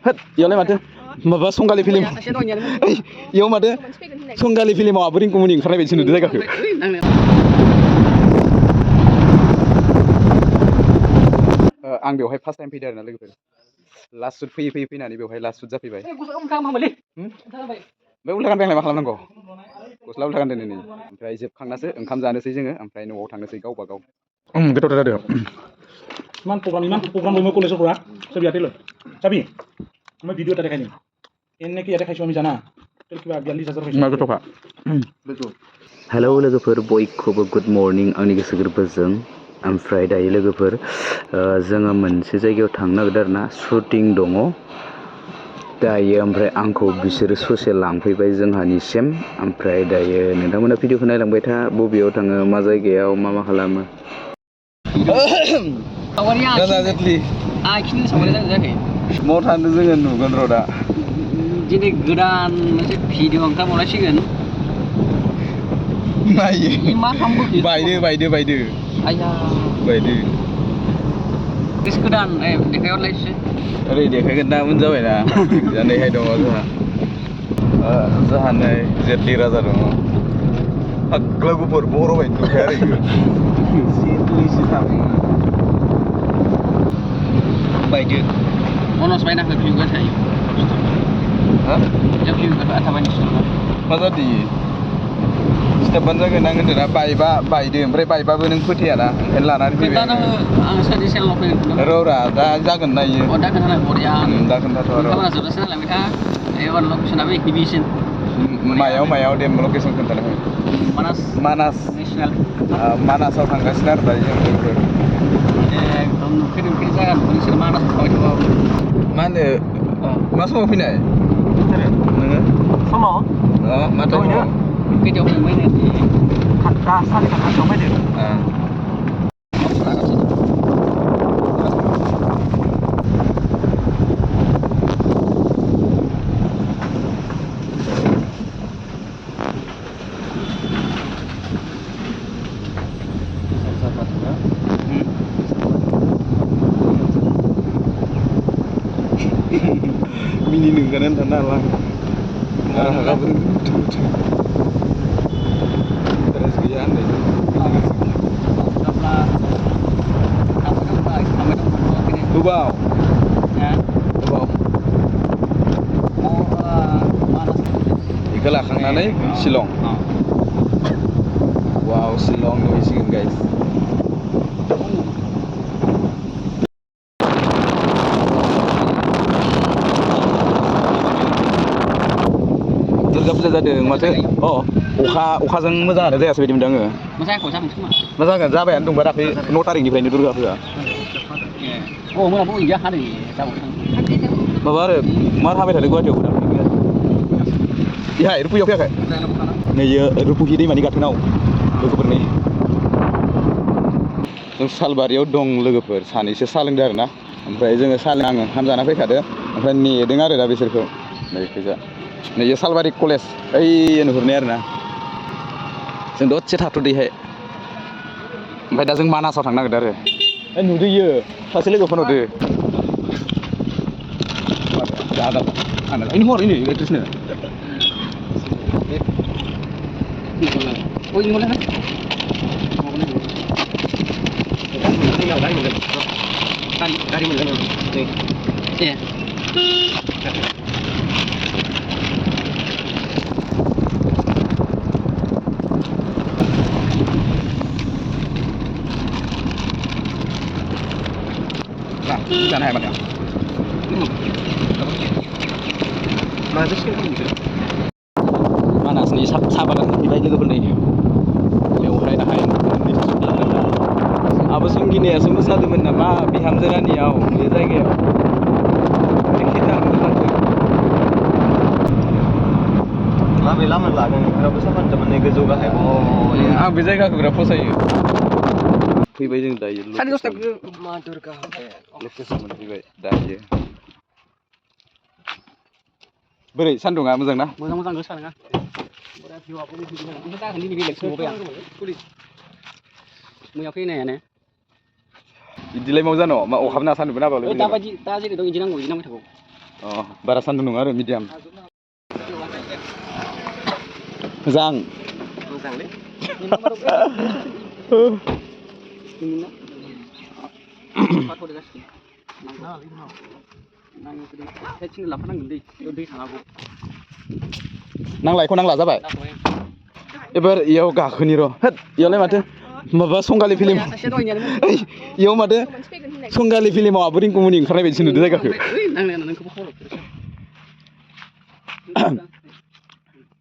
होद इयावलाय माथो माबा संगालि फिल्म इयाव माथो संगालि फिल्माव आबो रिंकुमनि ओंखारनाय बायदिसो नुदों जायगाखौ आं बेवहाय फार्स्ट टाइम फैदों आरोना लोगोफोर लास्ट सुट फैयै फैनानै बेवहाय लास्ट सुट जाफैबाय बे उल्था गानबाय मा खालामनांगौ गस्ला उल्था गानदों नै ओमफ्राय जोबखांनासो ओंखाम जानोसै जोङो ओमफ्राय न'आव थांनोसै गावबा गाव गोथाव जादों इमान program demo college pura sabi atelo sabi मैं वीडियो तारे खानी इनने की यार खाइसो मी जाना तो कि बात जल्दी सजर मा गोथावखा हेलौ लोगोफोर बयखौबो गुड मर्निं आंनि गोसो गोरबोजों ओमफ्राय दायो लोगोफोर जोङो मोनसे जायगायाव थांनो नागिरदों आरोना शुटिं दङ दायो ओमफ्राय आंखौ बिसोरो ससे लांफैबाय जोंहानिसिम ओमफ्राय दायो नोंथांमोना भिडिअखौ नायलांबाय था बबेयाव थाङो मा जायगायाव मा खालामो राजाजोतलि आखिनि सावराय जायाखै माव थांदों जोङो नुगोन र' दा दिनै गोदान मोनसे भिडिअ ओंखारबावलायसिगोन नायो मा खालामबोखो बायदो आया बायदो गोसो गोदान देखायहरलायसै ओरै देखायगोन दा उन जाबायना जानैहाय दङ जोंहा नै जेतलि राजा दङ फाग्ला गुफुर बर' बायदि नुखाया आरो बायदो मनज बायना होफिनगोन थायो हा होफिनगोन आथाबानि मा जादों खिथाबानो जागोन आं होनदोंना बायदो ओमफ्राय बायबाबो नों फोथायाना ओंखायनो लानानै फैबाय आं सानसे सेनेलाव फैगोन र'रा दा जागोन ना इयो दा खोन्थाना बरिया दा खोन्थाथ' र' खामानिया जोबजासे नालाय था एबार लकेसनाबो गिबिसिन मायाव दे लकेसन खोन्थानो हो मानास नेसनेल मानासाव थांगासिनो आरो दायो जों लोगोफोर एकदम नुफेरै जायगा नुगोन नोंसोर मानासाव थाबाय थाबाबो मा होनो मा समाव फैनाय नोङो समाव मा टाइमाव खैथायाव फैबाय नो 8:30 फैदो मिनि नोंगानानै थानो हाला आरो हागाबो इन्टारेस्ट गैया होननायजों गोबाव बेखौ लाखांनानै शिलं वाव शिलं नुहैसिगोन गाइस दुर्गा फुजा जादों माथो अखाजों मोजाङानो जायासै बायदि मोनदों आङो मा जागोन जाबायानो दंबा दाख्लै 9 तारिखनिफ्रायनो दुर्गा फुजा माबा आरो मार हाबाय थादों गुवाहाटियाव इहाय रुपुहियाव फैयाखै नैयो रुपुहि दैमानि गाथोनाव लोगोफोरनि जों सालबारियाव दं लोगोफोर सानैसो सा लोंदों आरोना ओमफ्राय जोङो आङो ओंखाम जाना फैखादो ओमफ्राय नेदों आरो दा बिसोरखौ नैखैजा नैयो सालबारि कलेज ओइ नुहुरनाय आरोना जों दसे थाथ'दैहाय ओमफ्राय दा जों मानासाव थांनो नागिरदों आरो नुदो इयो सासे लोगो फन हरदो एक्ट्रिसनो गारि मोनगोन दे जानो हाया माने मानासनि साहा बागान फैबाय लोगोफोरनि बेवहाय दाहाय आबो संगिनायासो मोसादोंमोन नामा बिहामजो रानियाव बे जायगायाव माबे लामा लादों नोंथाङाबो साफानथ माने गोजौ गाहाय आं बे जायगाखौ बिराद फसायो फैबाय जों दायो लकेसन मोनफैबाय दायो बोरै सान्दुङा मोजां ना मोजां गोसा नङा मैया फैनायानो बिदिलाय माव जानो मा अखाबो ना सान्दुंबो नाबालाय दा जेरै दं इदि नांगौ इदि नांबाय थागौ बारा सान्दुं नङा आरो मिडियाम मोजां मोजांलै नांलायखौ नांला जाबाय एबार इयाव गाखोनि र' होद इयावलाय माथो माबा संगालि फिल्म इयाव माथो संगालि फिल्माव आब' रिंकुमनि ओंखारनाय बायदिसो नुदों जायगाखौ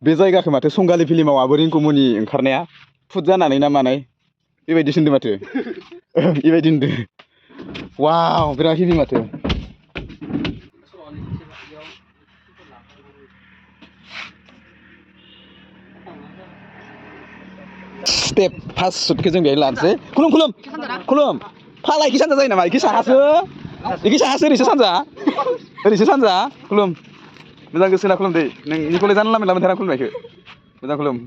बे जायगाखौ माथो संगालि फिल्माव आब' रिंकुमनि ओंखारनाया फुट जानानै ना मानाय बेबायदिसो होनदों माथो बेबायदि होनदों वाव बिराद हिबि माथो स्टेप फार्स्ट सुटखौ जों बेहाय लानोसै खुलुम फाला इखि सानजा जायो नामा इखि साहासो ओरैसो सानजा खुलुम मोजां गोसो होना खुलुम दै नोंनिखौलाय जानला मोनला मोनथारा खुलुमनायखौ मोजां खुलुम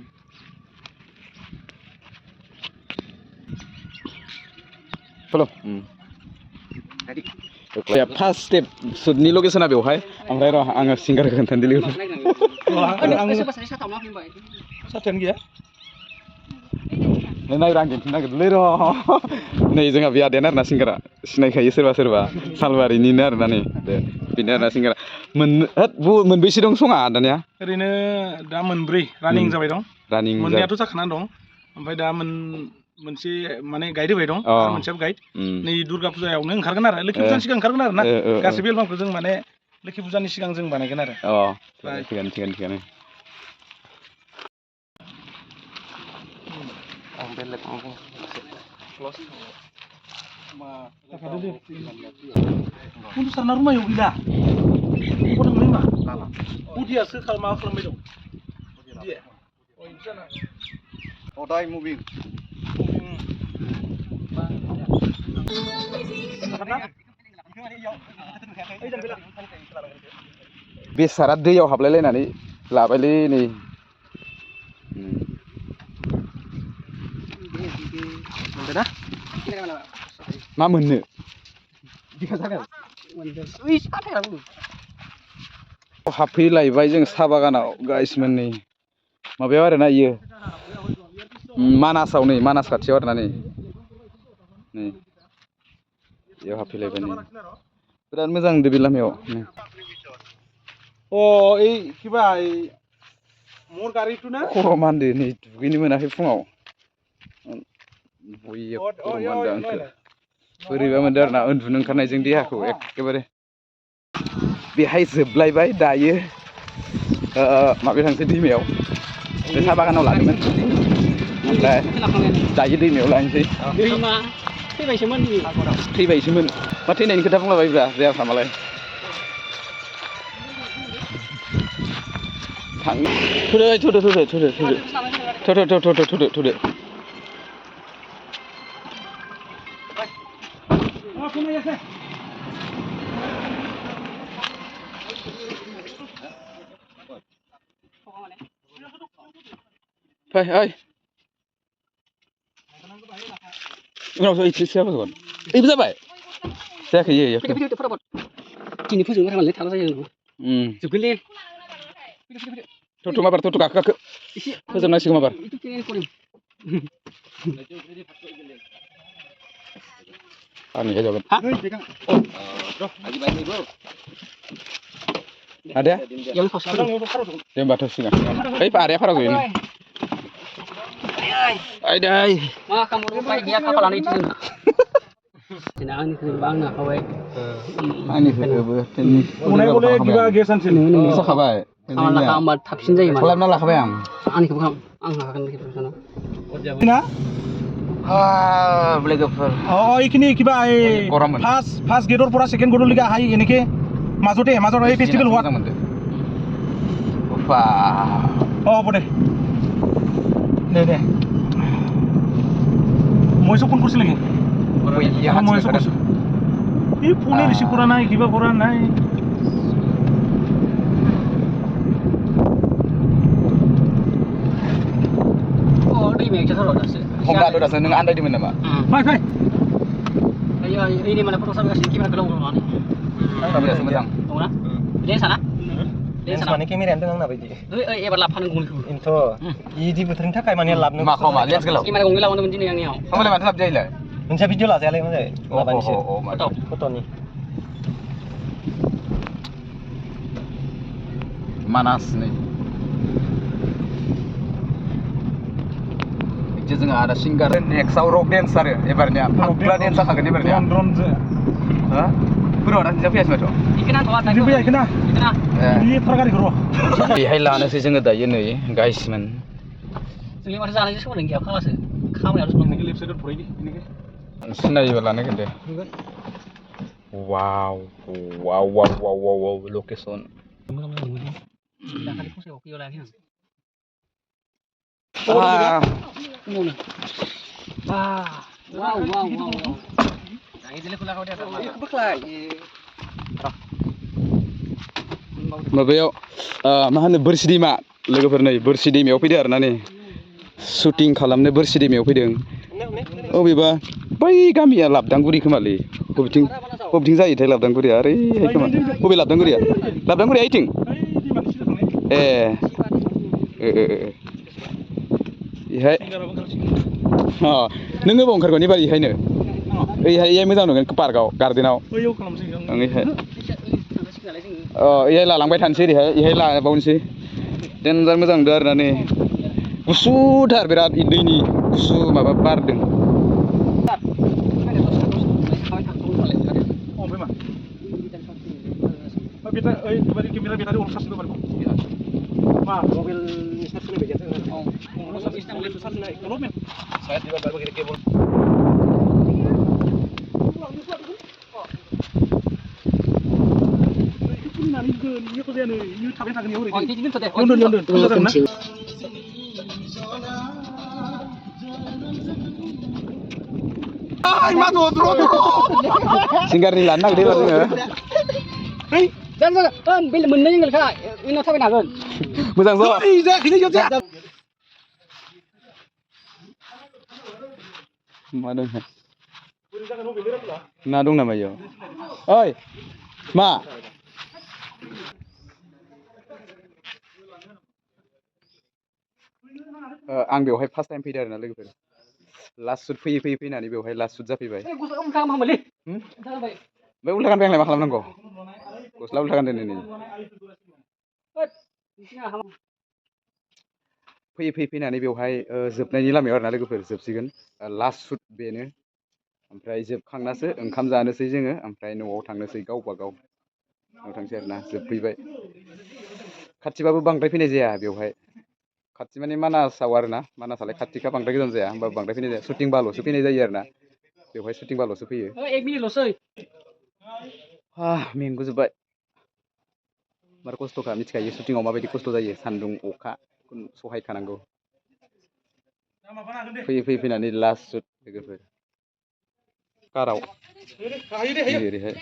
फार्स्ट स्टेप सुटनि लकेसना बेवहाय ओमफ्राय र' आङो सिंगारखौ खोन्थानो लोगो साथायानो गैया नायरा आं दिन्थिनो नागिरदोंलै र' नै जोंहा बे आदायानो आरोना सिंगारा सिनायखायो सोरबा सालबारिनिनो आरोना नै बेनो आरोना सिंगारा मोनबैसे दं सङा दानिया ओरैनो दा मोनब्रै रानिं जाबाय दं मोननैयाथ' जाखानानै दं ओमफ्राय दा मोनसे माने गाइड होबाय दं आरो मोनसेयाबो गाइड नै दुर्गा फुजायावनो ओंखारगोन आरो लोखि फुजानि सिगां ओंखारगोन आरो ना गासैबो एलबामखौ जों माने लोखि फुजानि सिगां जों बानायगोन आरो थिगानो उन्दुसारना रुमायाव गैला गथ'लै मा उदियासो माबा खालामबाय दं हदाय मुभिं बेसारा दैयाव हाबलायलायनानै लाबायलै नै मा मोननो हाबफैलायबाय जों साहा बागानाव गाइसमोन नै माबायाव आरोना इयो मानासाव नै मानास खाथियाव आरोना नै बेयाव हाबफैलायबाय नै बिराद मोजां नुदों बे लामायाव ओइ किबा मर गारिथ' ना खर' मानदो नै दुगैनो मोनाखै फुङाव बययाव खर' मानदो आंखौ बोरैबा मोनदों आरोना उन्दुनो ओंखारनायजों देहाखौ एखेबारे बेहाय जोबलायबाय दायो माबायाव थांसै दैमायाव बे साहा बागानाव लादोंमोन ओमफ्राय दायो दैमायाव लानोसै थैबायसोमोन मा थैनायनि खोथा बुंलाबायब्रा जायाफ्रामालाय थ'दो फै ओइ उनावसो एसे जाबाय एबो जाबाय जायाखै इयो दिनै फोजोबनो थांनानै थाला जायो जोबगोनलै थ'थ' माबार थ'थ' गाखो फोजोबनांसिगौ माबार आंनिहाय जागोन आदाया दे होमबा थ'सिगोन ओइ आदाया फाराव गयो आयदै मा खालामो बाय गैया खाफालानो इदि जोंना दिनै आंनिखौबो आंनो हाखाबाय आंनिखौबो उनाय बले गिबा गेसानसै नों जाखाबाय खामानि लाखांबा थाबसिन जायो माने खालामना लाखाबाय आं आंनिखौबो आं हाखागोन लोगोफोर ना लोगोफोर এইখিনি কিবা ফার্স্ট গেটৰ পৰা সেকেন্ড গেটৰ লৈকে আহি এনেকে মাজতে এই ফেষ্টিভেল হোৱা হ'ব দে মইছো ফোন কৰিছিল নেকি মইছো কৈছো এই ফোনে ৰিচিভ কৰা নাই কিবা কৰা নাই हमदाद' दासो नों आन्दायदोंमोन नामा फै ओइ नै माने फट' साफायगासिनो केमेरा गोलाव लानानै साफायगासिनो मोजां दङना Dia sana. Dia sana. Mana kamera yang tengah apa ini? Ebar lapan ngomong dulu. Into, ini betul tak kayak mana lap nih? Mak kau mak lihat segala. Gimana ngomong lawan begini yang niau. Kamu lewat lap jahil. Mencari video lah saya lihat mana? Lapan sih. Foto. Foto nih. Manas nih. Jadi ada singer next rock dancer ya, ibaratnya. Akla dancer kagak ibaratnya. Drone je. Hah? Bro, ada siapa ya semacam? Ikan tuh ada. Ini punya ikan. Ikan. Ini terkari kरो. बेहाय लानोसै जोङो दायो नै गाइसमोन Jadi masih sana sih sebenarnya apa sih? Kamu harus Ini left side pura ini. Ini kan. सिनायोबा लानांगोन दे वाव वाव वाव वाव वाव वाव location Dah kali pun saya oke lagi. ah Wow. Nah, ini dulu kalau dia sama. Beklai. माबायाव मा होनो बोरसि दैमा लोगोफोर नै बोरसि दैमायाव फैदों आरोना नै शुटिं खालामनो बोरसि दैमायाव फैदों अबेबा बै गामिया लाबदांगुरि खोमालै बबेथिं जायोथाय लाबदांगुरिया ओरैहाय खोमा बबे लाबदांगुरिया ओइथिं ए इहाय नों अबाव ओंखारगोन एबार इहायनो ओइहाय मोजां नुगोन पार्कआव गार्डेनाव बैयाव खालामसै जों। ओइहाय इहाय लालांबाय थानोसै ओरैहाय इहाय लाबावनोसै देन्जार मोजां नुदों आरोना नै गुसुथार बिराद दैनि गुसु माबा बारदों Oke mah. Kita, bari kamera betari orang satu baru. Mah, mobil Mister sini begitu. Oh, orang satu Mister mobil satu naik. Kalau men. Saya tiba baru kita kabel. Ini ke ini kau jadi ini tapi tak ni orang. Oh, ini tuh deh. Yondon. Ay, matu terus. सिंगार नि लानो नागिरदों एबार जोङो Dan bil mennya yang kah, ini tapi nagun. मोजां ज' Iya, ini jauh jauh. मा दं ना दं नामा इयाव ओइ मा आं बेवहाय फार्स्ट टाइम फैदों आरोना लोगोफोर लास्ट शुट फैयै फैनानै बेवहाय लास्ट शुट जाफैबाय Gusok kamu beli. ओमफ्राय उल्था गानबाय आंलाय मा खालामनांगौ गस्ला उल्था गानदों नै फैयै फैनानै बेवहाय जोबनायनि लामायाव आरोना लोगोफोर जोबसिगोन लास्ट शुट बेनो ओमफ्राय जोबखांनासो ओंखाम जानोसै जोङो ओमफ्राय न'आव थांनोसै गावबा गाव न'आव थांसै आरोना जोबफैबाय खाथिबाबो बांद्राय फैनाय जाया बेवहाय खाथि माने मानासाव आरोना मानासालाय खाथिखा बांद्राय गोजान जाया होमबा बांद्राय फैनाय जाया शुटिं बाल'सो फैनाय जायो आरोना बेवहाय शुटिं बाल'सो फैयो Ek mili losai. मेंगुजोब्बाय मार खस्थ'खा मिथिखायो शुटिंआव माबायदि खस्थ' जायो सान्दुं अखा सहायखानांगौ फैयै फैनानै लास्ट शुट लोगोफोर काराव ओरैहाय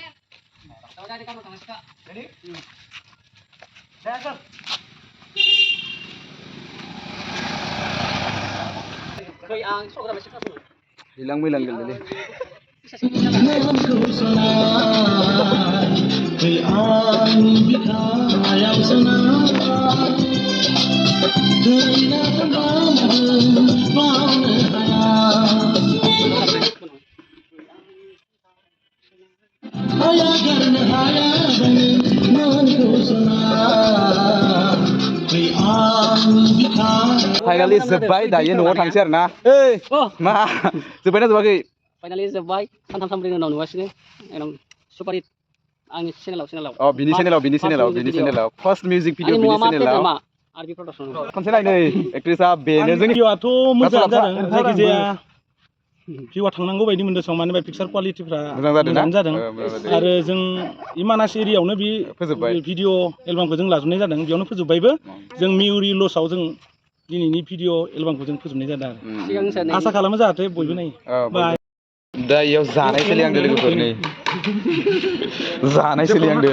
Kau yang sok dah masih kasih. hilang goललै फाइनालि जोब्बाय दायो न'आव थांसै आरोना ओइ मा जोब्बायना जोबाखै Finally जोब्बाय सानथाम सानब्रैनि उनाव नुगासिनो एकदम सुपार हिट आंनि चेनेलाव अ बिनि चेनेलाव फार्स्ट मिउजिक भिडिअ बिनि चेनेलाव आरबि प्रडाक्सन खनसे नायनै एक्ट्रेसआ बेनो जोंनि भिडिअ'आथ' मोजां जादों जायखिजाया भिउआ थांनांगौ बायदि मोनदों सम मानो होनबा पिक्सार कुवालिटिफ्रा मोजाङानो जादों आरो जों मानास एरियायावनो बे भिडिअ एलबामखौ जों लाजोबनाय जादों बेयावनो फोजोबबायबो जों मिउरि लसआव जों दिनैनि भिडिअ एलबामखौ जों फोजोबनाय जादों आरो आसा खालामो जाहाथे बयबो नायो दा इयाव जानाय सोलिहांदो लोगोफोर नै जानाय सोलिहांदो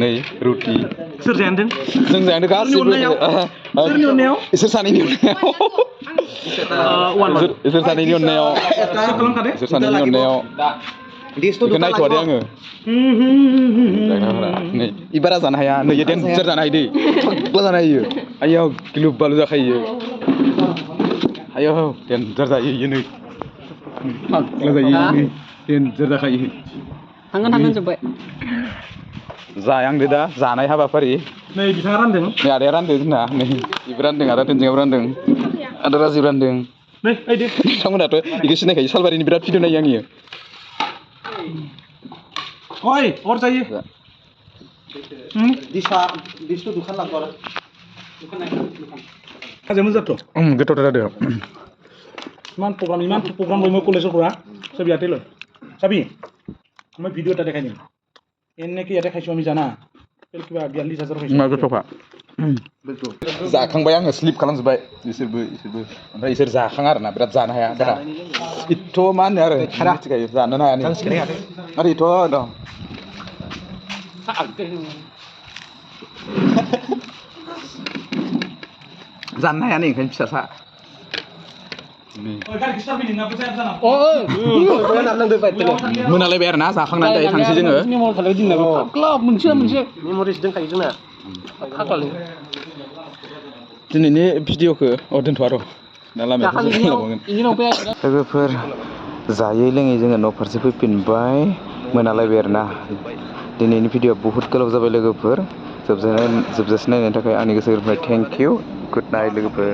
नै रुटि सोर जायान्दों जों जायान्दों गासिबो सोरनि अननायाव इसोर सानैनि अननायाव इसोर सानैनि अननायाव बेखौ नायथ'वादे आङो नै इबारा जानो हाया नै देन्जार जानो हायो दै फाग्ला जानो हायो आयाव गिलु बालु जाखायो आयाव देन्जार जायो इयो नै फाग्ला जायो नै देन्जार जाखायो थांगोन जोब्बाय जायांदो दा जानाय हाबाफारि नै बिथाङा रानदों नै आदाया रानदों जोंना नै इबो रानदों आदा तेनजिङाबो रानदों आदा राजिब रानदों नै ओइदि बिथांमोनाथ' बेखौ सिनायखायो सालबारिनि बिराद भिडिअ नायो आंनियो ओइ अर जायो खाजाया मोजांथ' गोथावथार जादों इमान प्रग्राम लयमो कलेजफोरा सभी आते लो सभी मैं वीडियो टा देखाइनि एन्ने कि देखाइছো আমি জানা फिर किबा 42000 खाइছো मा गोथावखा जाखांबाय आङो स्लिप खालामजोब्बाय इसोरबो ओमफ्राय इसोर जाखाङा आरोना बिराद जानो हाया बारा इथ' मा होनो आरो मिथिखायो जानोनो हाया नै आरो इथ' दं जानो हाया नै ओंखायनो फिसासा मोनालायबाय आरोना जाखांनानै दायो थांसै जोङो मेम'रिस दंखायो जोंना दिनैनि भिडिअखौ दोनथ'आ र' दा लामायाव लोगोफोर जायै लोङै जोङो न' फारसे फैफिनबाय मोनालायबाय आरोना दिनैनि भिडिअआ बुहुत गोलाव जाबाय लोगोफोर जोबजासे नायनायनि थाखाय आंनि गोसो गोरबोनिफ्राय थेंक इउ गुड नाइट लोगोफोर